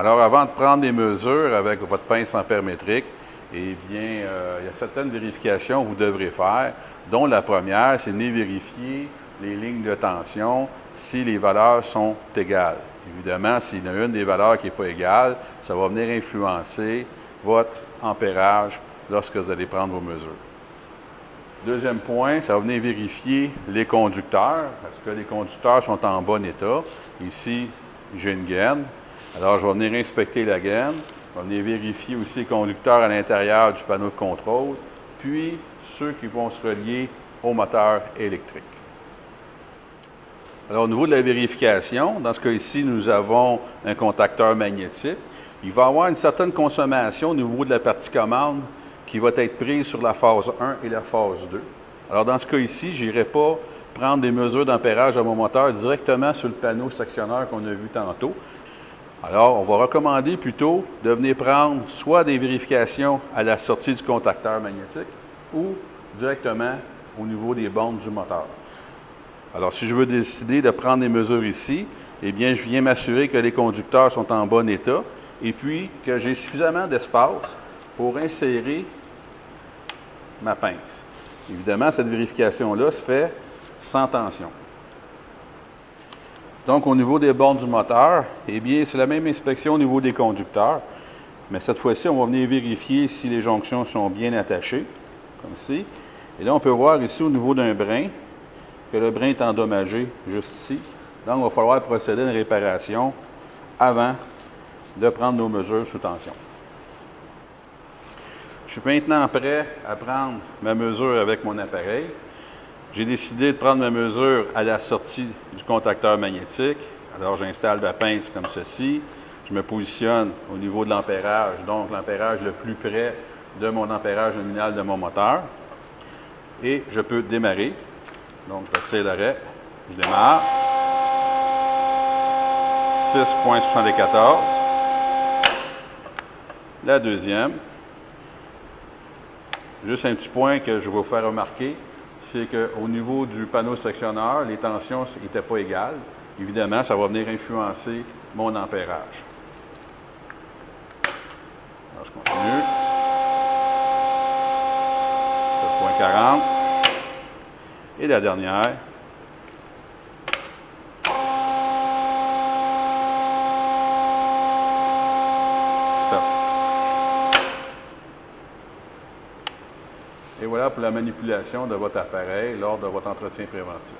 Alors, avant de prendre des mesures avec votre pince ampère-métrique, eh bien, il y a certaines vérifications que vous devrez faire, dont la première, c'est de venir vérifier les lignes de tension si les valeurs sont égales. Évidemment, s'il y en a une des valeurs qui n'est pas égale, ça va venir influencer votre ampérage lorsque vous allez prendre vos mesures. Deuxième point, ça va venir vérifier les conducteurs. Est-ce que les conducteurs sont en bon état? Ici, j'ai une gaine. Alors, je vais venir inspecter la gaine. Je vais venir vérifier aussi les conducteurs à l'intérieur du panneau de contrôle, puis ceux qui vont se relier au moteur électrique. Alors, au niveau de la vérification, dans ce cas ici, nous avons un contacteur magnétique. Il va y avoir une certaine consommation au niveau de la partie commande qui va être prise sur la phase 1 et la phase 2. Alors, dans ce cas ici, je n'irai pas prendre des mesures d'ampérage à mon moteur directement sur le panneau sectionneur qu'on a vu tantôt. Alors, on va recommander plutôt de venir prendre soit des vérifications à la sortie du contacteur magnétique ou directement au niveau des bornes du moteur. Alors, si je veux décider de prendre des mesures ici, eh bien, je viens m'assurer que les conducteurs sont en bon état et puis que j'ai suffisamment d'espace pour insérer ma pince. Évidemment, cette vérification-là se fait sans tension. Donc, au niveau des bornes du moteur, eh bien, c'est la même inspection au niveau des conducteurs, mais cette fois-ci, on va venir vérifier si les jonctions sont bien attachées, comme ici. Et là, on peut voir ici, au niveau d'un brin, que le brin est endommagé juste ici. Donc, il va falloir procéder à une réparation avant de prendre nos mesures sous tension. Je suis maintenant prêt à prendre ma mesure avec mon appareil. J'ai décidé de prendre ma mesure à la sortie du contacteur magnétique. Alors, j'installe ma pince comme ceci. Je me positionne au niveau de l'ampérage, donc l'ampérage le plus près de mon ampérage nominal de mon moteur. Et je peux démarrer. Donc, je tire l'arrêt. Je démarre. 6,74. La deuxième. Juste un petit point que je vais vous faire remarquer, c'est qu'au niveau du panneau sectionneur, les tensions n'étaient pas égales. Évidemment, ça va venir influencer mon ampérage. Alors, je continue. 7,40. Et la dernière. Et voilà pour la manipulation de votre appareil lors de votre entretien préventif.